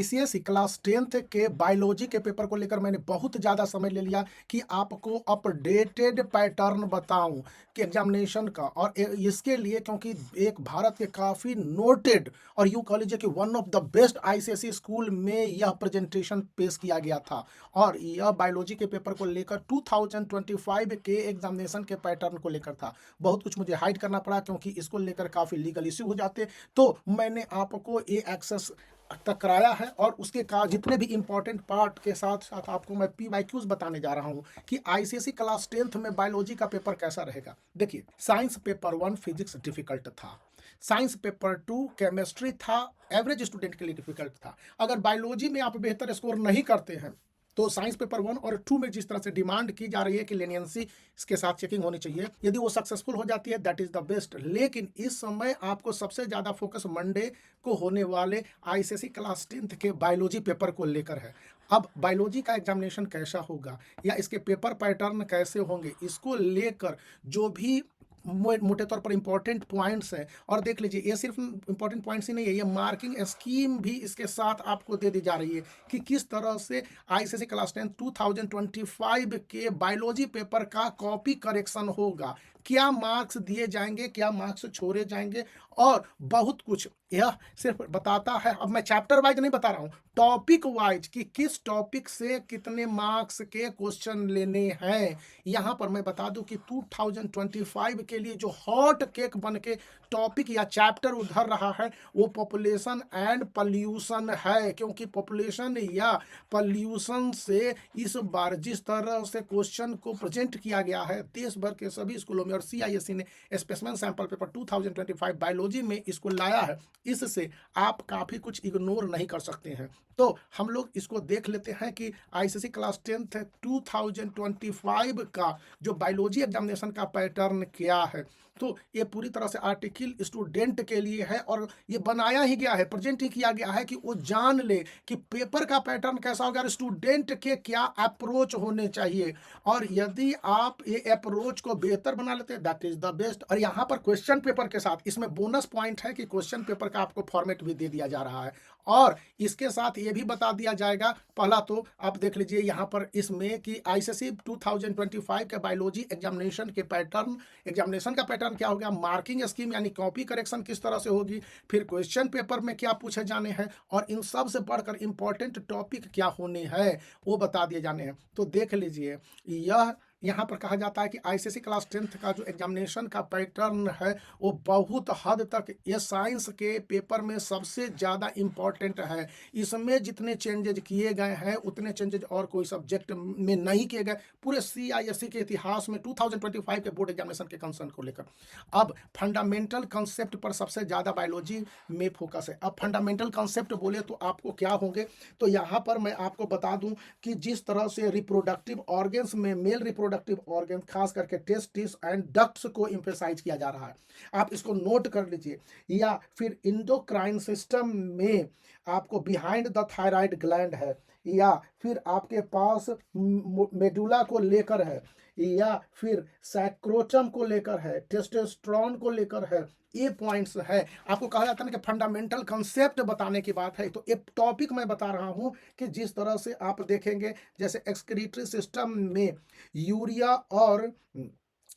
ICSE class 10th के biology के paper को लेकर मैंने बहुत ज़्यादा समय ले लिया कि आपको अपडेटेड पैटर्न बताऊं कि एग्जामिनेशन का और इसके लिए क्योंकि एक भारत के काफ़ी नोटेड और यूँ कह लीजिए कि one of the best ICSE school में यह प्रेजेंटेशन पेश किया गया था और यह बायोलॉजी के पेपर को लेकर 2025 के एग्जामिनेशन के पैटर्न को लेकर था। बहुत कुछ मुझे हाइड करना पड़ा क्योंकि इसको लेकर काफ़ी लीगल इश्यू हो जाते, तो मैंने आपको ये एक्सेस तक कराया है और उसके का जितने भी इंपॉर्टेंट पार्ट के साथ साथ आपको मैं PYQs बताने जा रहा हूँ कि आईसीएसई क्लास 10th में बायोलॉजी का पेपर कैसा रहेगा। देखिए, साइंस पेपर 1 फिजिक्स डिफिकल्ट था, साइंस पेपर 2 केमिस्ट्री था, एवरेज स्टूडेंट के लिए डिफिकल्ट था। अगर बायोलॉजी में आप बेहतर स्कोर नहीं करते हैं तो साइंस पेपर 1 और 2 में जिस तरह से डिमांड की जा रही है कि लेनियंसी इसके साथ चेकिंग होनी चाहिए, यदि वो सक्सेसफुल हो जाती है दैट इज द बेस्ट। लेकिन इस समय आपको सबसे ज़्यादा फोकस मंडे को होने वाले आईसीएसई क्लास 10th के बायोलॉजी पेपर को लेकर है। अब बायोलॉजी का एग्जामिनेशन कैसा होगा या इसके पेपर पैटर्न कैसे होंगे, इसको लेकर जो भी मोटे तौर पर इंपॉर्टेंट पॉइंट्स हैं, और देख लीजिए ये सिर्फ इंपॉर्टेंट पॉइंट्स ही नहीं है, ये मार्किंग स्कीम भी इसके साथ आपको दे दी जा रही है कि किस तरह से आईसीएसई क्लास 10 2025 के बायोलॉजी पेपर का कॉपी करेक्शन होगा, क्या मार्क्स दिए जाएंगे, क्या मार्क्स छोड़े जाएंगे और बहुत कुछ यह सिर्फ बताता है। अब मैं चैप्टर वाइज नहीं बता रहा हूँ, टॉपिक वाइज कि किस टॉपिक से कितने मार्क्स के क्वेश्चन लेने हैं। यहाँ पर मैं बता दूं कि 2025 के लिए जो हॉट केक बन के टॉपिक या चैप्टर उधर रहा है वो पॉपुलेशन एंड पॉल्यूशन है, क्योंकि पॉपुलेशन या पॉल्यूशन से इस बार जिस तरह से क्वेश्चन को प्रेजेंट किया गया है देश भर के सभी स्कूलों में, और सीआईएससी ने स्पेसिमेन सैंपल पेपर 2025 बायोलॉजी में इसको लाया है, इससे आप काफ़ी कुछ इग्नोर नहीं कर सकते हैं। तो हम लोग इसको देख लेते हैं कि आईसीएसई क्लास 10th 2025 का जो बायोलॉजी एग्जामिनेशन का पैटर्न क्या है। तो ये पूरी तरह से आर्टिकल स्टूडेंट के लिए है और ये बनाया ही गया है, प्रेजेंट ही किया गया है कि वो जान ले कि पेपर का पैटर्न कैसा होगा और स्टूडेंट के क्या अप्रोच होने चाहिए, और यदि आप ये अप्रोच को बेहतर बना लेते हैं दैट इज द बेस्ट। और यहाँ पर क्वेश्चन पेपर के साथ इसमें बोनस पॉइंट है कि क्वेश्चन पेपर का आपको फॉर्मेट भी दे दिया जा रहा है और इसके साथ ये भी बता दिया जाएगा। पहला तो आप देख लीजिए यहाँ पर इसमें कि आईसीएसई 2025 के बायोलॉजी एग्जामिनेशन के पैटर्न, एग्जामिनेशन का पैटर्न क्या होगा, मार्किंग स्कीम यानी कॉपी करेक्शन किस तरह से होगी, फिर क्वेश्चन पेपर में क्या पूछे जाने हैं और इन सब से बढ़कर इंपॉर्टेंट टॉपिक क्या होने हैं वो बता दिए जाने हैं। तो देख लीजिए, यह यहाँ पर कहा जाता है कि आईसीएसई क्लास 10th का जो एग्जामिनेशन का पैटर्न है वो बहुत हद तक ये साइंस के पेपर में सबसे ज़्यादा इम्पॉर्टेंट है। इसमें जितने चेंजेज किए गए हैं उतने चेंजेज और कोई सब्जेक्ट में नहीं किए गए पूरे सीआईएससी के इतिहास में 2025 के बोर्ड एग्जामिनेशन के कंसर्न को लेकर। अब फंडामेंटल कंसेप्ट पर सबसे ज़्यादा बायोलॉजी में फोकस है। अब फंडामेंटल कंसेप्ट बोले तो आपको क्या होंगे, तो यहाँ पर मैं आपको बता दूं कि जिस तरह से रिप्रोडक्टिव ऑर्गन्स में मेल रिप्रोडक्टिव ऑर्गन खास करके टेस्टिस एंड डक्ट्स को एम्फेसाइज किया जा रहा है, आप इसको नोट कर लीजिए। या फिर इंडोक्राइन सिस्टम में आपको बिहाइंड द थायराइड ग्लैंड है, या फिर आपके पास मेडुला को लेकर है, या फिर सैक्रोचम को लेकर है, टेस्टोस्टेरोन को लेकर है, ये पॉइंट्स है। आपको कहा जाता है ना कि फंडामेंटल कंसेप्ट बताने की बात है, तो एक टॉपिक मैं बता रहा हूं कि जिस तरह से आप देखेंगे जैसे एक्सक्रीटरी सिस्टम में यूरिया और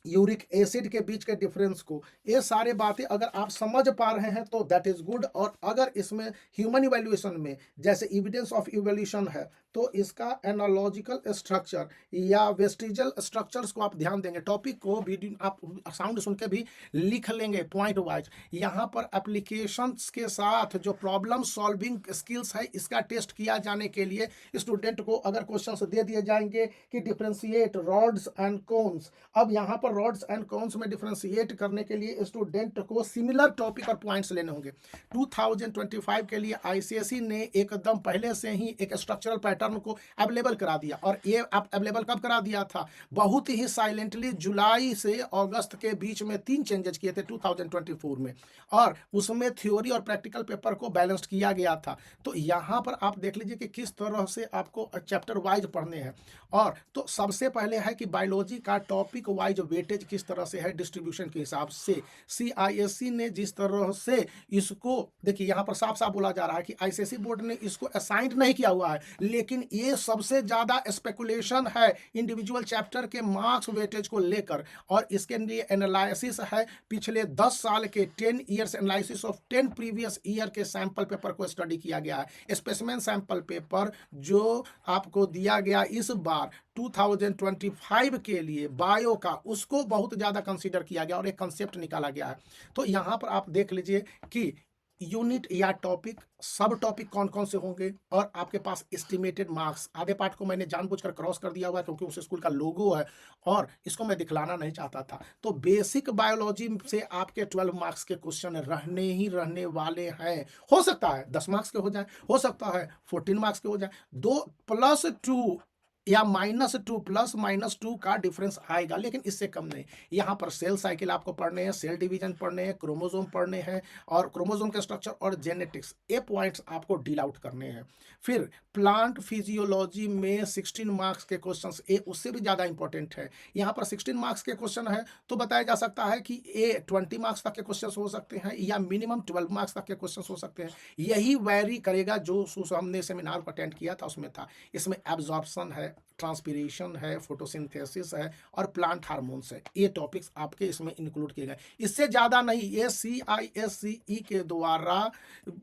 यूरिक एसिड के बीच के डिफरेंस को, ये सारे बातें अगर आप समझ पा रहे हैं तो दैट इज गुड। और अगर इसमें ह्यूमन इवैल्यूएशन में जैसे एविडेंस ऑफ इवोल्यूशन है तो इसका एनालॉजिकल स्ट्रक्चर या वेस्टिजल स्ट्रक्चर्स को आप ध्यान देंगे। टॉपिक को वीडियो आप साउंड सुन के भी लिख लेंगे पॉइंट वाइज। यहाँ पर एप्लीकेशंस के साथ जो प्रॉब्लम सॉल्विंग स्किल्स है इसका टेस्ट किया जाने के लिए स्टूडेंट को अगर क्वेश्चंस दे दिए जाएंगे कि डिफ्रेंशिएट रॉड्स एंड कोन्स, अब यहाँ पर रॉड्स एंड कोन्स में डिफ्रेंशिएट करने के लिए स्टूडेंट को सिमिलर टॉपिक और पॉइंट्स लेने होंगे। 2025 के लिए आईसीएसई ने एकदम पहले से ही एक स्ट्रक्चरल पैटर्न को अवेलेबल करा दिया, और ये आप अवेलेबल कब करा दिया था, बहुत ही साइलेंटली जुलाई से अगस्त के बीच में 3 चेंजेस किए थे 2024 में, और उसमें थ्योरी और प्रैक्टिकल पेपर को बैलेंस्ड किया गया था। तो यहाँ पर आप देख लीजिए कि किस तरह से आपको चैप्टर वाइज पढ़ने हैं। और तो सबसे पहले है कि बायोलॉजी का टॉपिक वाइज वेट वेटेज किस तरह से है डिस्ट्रीब्यूशन के हिसाब से। CISC ने जिस तरह से इसको देखिए यहाँ पर साफ-साफ बोला जा रहा है कि आईसीएसई बोर्ड ने इसको असाइन नहीं किया हुआ है, लेकिन ये सबसे ज़्यादा स्पेकुलेशन है इंडिविजुअल चैप्टर के मार्क्स वेटेज को लेकर, और इसके लिए एनालिसिस है पिछले 10 साल के 10 years analysis of 10 previous year के सैंपल पेपर को स्टडी किया गया है। स्पेसिमेन सैंपल पेपर जो आपको दिया गया इस बार 2025 के लिए बायो का, उसको बहुत ज़्यादा कंसीडर किया गया और एक कंसेप्ट निकाला गया है। तो यहाँ पर आप देख लीजिए कि यूनिट या टॉपिक, सब टॉपिक कौन कौन से होंगे, और आपके पास एस्टिमेटेड मार्क्स। आधे पार्ट को मैंने जानबूझकर क्रॉस कर दिया हुआ है क्योंकि उस स्कूल का लोगो है और इसको मैं दिखलाना नहीं चाहता था। तो बेसिक बायोलॉजी से आपके 12 मार्क्स के क्वेश्चन रहने ही रहने वाले हैं। हो सकता है 10 मार्क्स के हो जाए, हो सकता है 14 मार्क्स के हो जाए, 2+2 या -2 +-2 का डिफरेंस आएगा, लेकिन इससे कम नहीं। यहाँ पर सेल साइकिल आपको पढ़ने हैं, सेल डिवीजन पढ़ने हैं, क्रोमोसोम पढ़ने हैं, और क्रोमोसोम के स्ट्रक्चर और जेनेटिक्स, ये पॉइंट्स आपको डील आउट करने हैं। फिर प्लांट फिजियोलॉजी में 16 मार्क्स के क्वेश्चंस, ये उससे भी ज़्यादा इंपॉर्टेंट है। यहाँ पर 16 मार्क्स के क्वेश्चन है तो बताया जा सकता है कि ये 20 मार्क्स तक के क्वेश्चन हो सकते हैं या मिनिमम 12 मार्क्स तक के क्वेश्चन हो सकते हैं। यही वैरी करेगा जो हमने सेमिनार को अटेंड किया था उसमें था। इसमें एब्जॉर्प्शन है, ट्रांसपिरेशन है, फोटोसिंथेसिस है और प्लांट हार्मोन्स है। ये टॉपिक्स आपके इसमें इंक्लूड किए गए, इससे ज़्यादा नहीं। ये CISCE के द्वारा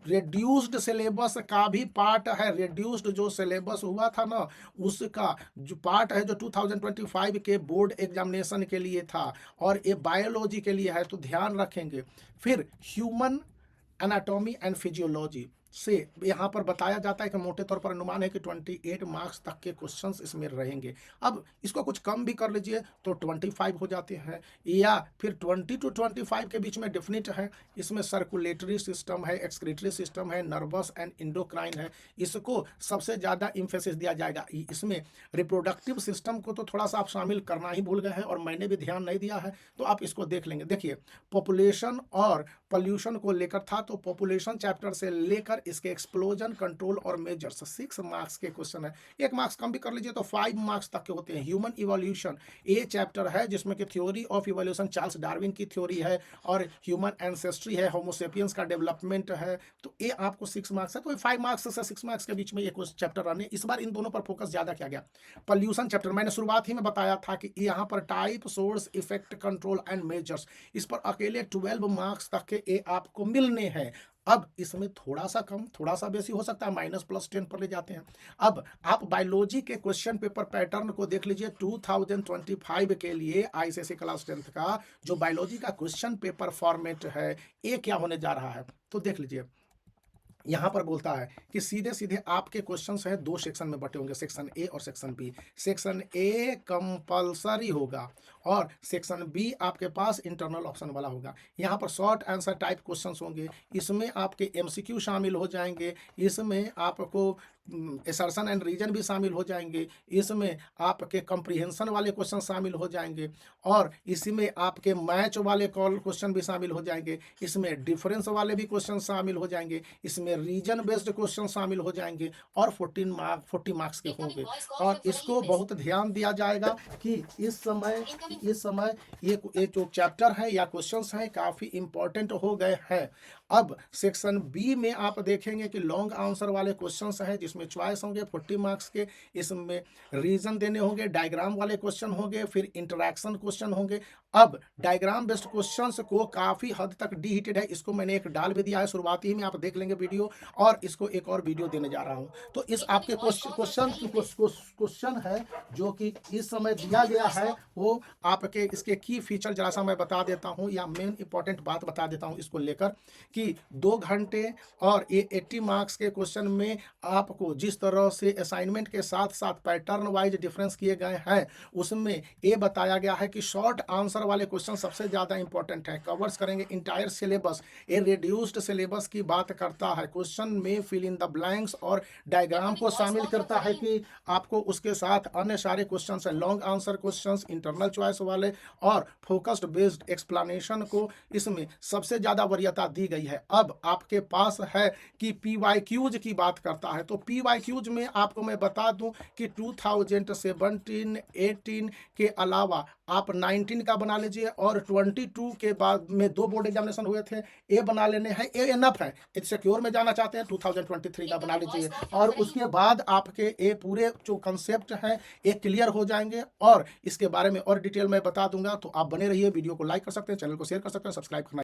रिड्यूस्ड सिलेबस का भी पार्ट है। रिड्यूस्ड जो सिलेबस हुआ था ना, उसका जो पार्ट है जो 2025 के बोर्ड एग्जामिनेशन के लिए था, और ये बायोलॉजी के लिए है, तो ध्यान रखेंगे। फिर ह्यूमन एनाटॉमी एंड फिजियोलॉजी से यहाँ पर बताया जाता है कि मोटे तौर पर अनुमान है कि 28 मार्क्स तक के क्वेश्चंस इसमें रहेंगे। अब इसको कुछ कम भी कर लीजिए तो 25 हो जाते हैं, या फिर 20 to 25 के बीच में डेफिनेट है। इसमें सर्कुलेटरी सिस्टम है, एक्सक्रीटरी सिस्टम है, नर्वस एंड इंडोक्राइन है, इसको सबसे ज़्यादा इम्फेसिस दिया जाएगा। इसमें रिप्रोडक्टिव सिस्टम को तो थोड़ा सा आप शामिल करना ही भूल गए हैं, और मैंने भी ध्यान नहीं दिया है, तो आप इसको देख लेंगे। देखिए पॉपुलेशन और पॉल्यूशन को लेकर था, तो पॉपुलेशन चैप्टर से लेकर इसके एक्सप्लोजन, कंट्रोल और मेजर्स 6 मार्क्स के क्वेश्चन है। 1 मार्क्स कम भी कर लीजिए तो 5 मार्क्स तक के होते हैं। ह्यूमन इवोल्यूशन ये चैप्टर है जिसमें कि theory of evolution, Charles Darwin की थ्योरी है, और ह्यूमन एंसेस्ट्री है, होमोसेपियंस का डेवलपमेंट है, तो ये आपको 6 मार्क्स है। तो 5 मार्क्स से 6 मार्क्स के बीच में ये चैप्टर रहने। इस बार इन दोनों पर फोकस ज़्यादा किया गया। पॉल्यूशन चैप्टर मैंने शुरुआत ही में बताया था कि यहाँ पर type, source, effect, control and measures, इस पर अकेले 12 मार्क्स तक के ये आपको मिलने हैं। अब इसमें थोड़ा सा कम, थोड़ा सा बेसी हो सकता है, -+10 पर ले जाते हैं। अब आप बायोलॉजी के क्वेश्चन पेपर पैटर्न को देख लीजिए। 2025 के लिए आईसीएसई क्लास 10th का जो बायोलॉजी का क्वेश्चन पेपर फॉर्मेट है, ये क्या होने जा रहा है, तो देख लीजिए। यहाँ पर बोलता है कि सीधे सीधे आपके क्वेश्चंस हैं 2 सेक्शन में बटे होंगे, सेक्शन ए और section B. Section A compulsory होगा और सेक्शन बी आपके पास इंटरनल ऑप्शन वाला होगा। यहाँ पर शॉर्ट आंसर टाइप क्वेश्चंस होंगे, इसमें आपके एमसीक्यू शामिल हो जाएंगे, इसमें आपको एसर्शन एंड रीजन भी शामिल हो जाएंगे, इसमें आपके कंप्रीहेंशन वाले क्वेश्चन शामिल हो जाएंगे, और इसमें आपके मैच वाले कॉल क्वेश्चन भी शामिल हो जाएंगे, इसमें डिफरेंस वाले भी क्वेश्चन शामिल हो जाएंगे, इसमें रीजन बेस्ड क्वेश्चन शामिल हो जाएंगे, और 40 मार्क्स के होंगे। और इसको बहुत ध्यान दिया जाएगा कि इस समय ये जो चैप्टर है या क्वेश्चंस हैं काफ़ी इंपॉर्टेंट हो गए हैं। अब सेक्शन बी में आप देखेंगे कि लॉन्ग आंसर वाले क्वेश्चंस हैं जिसमें चॉइस होंगे 40 मार्क्स के, इसमें रीजन देने होंगे, डायग्राम वाले क्वेश्चन होंगे, फिर इंटरैक्शन क्वेश्चन होंगे। अब डायग्राम बेस्ड क्वेश्चंस को काफ़ी हद तक डीहीटेड है, इसको मैंने एक डाल भी दिया है शुरुआती ही में, आप देख लेंगे वीडियो, और इसको एक और वीडियो देने जा रहा हूँ। तो इस आपके क्वेश्चन है जो कि इस समय दिया गया है, वो आपके इसके की फीचर जरा सा मैं बता देता हूँ, या मेन इंपॉर्टेंट बात बता देता हूँ इसको लेकर कि 2 घंटे और ये 80 मार्क्स के क्वेश्चन में आपको जिस तरह से असाइनमेंट के साथ साथ पैटर्न वाइज डिफरेंस किए गए हैं, उसमें ये बताया गया है कि शॉर्ट आंसर वाले क्वेश्चन सबसे ज़्यादा इंपॉर्टेंट है, कवर्स करेंगे इंटायर सिलेबस। ये रिड्यूस्ड सिलेबस की बात करता है, क्वेश्चन में फिल इन द ब्लैंक्स और डायग्राम को शामिल करता है कि आपको उसके साथ अन्य सारे क्वेश्चन है, long answer question, internal choice वाले और फोकस्ड बेस्ड एक्सप्लेनेशन को इसमें सबसे ज़्यादा वरीयता दी गई है। अब आपके पास है कि PYQs की बात करता है, तो PYQs में आपको मैं बता दूं कि 2017-18 के अलावा आप 19 का बना लीजिए और 22 के बाद में 2 बोर्ड एग्जामिनेशन हुए थे, ए बना लेने हैं, ए इनफ है। एक सिक्योर में जाना चाहते हैं 2023 का बना लीजिए और उसके बाद आपके ये पूरे जो कंसेप्ट हैं ये क्लियर हो जाएँगे और इसके बारे में और डिटेल मैं बता दूँगा। तो आप बने रहिए, वीडियो को लाइक कर सकते हैं, चैनल को शेयर कर सकते हैं, सब्सक्राइब करना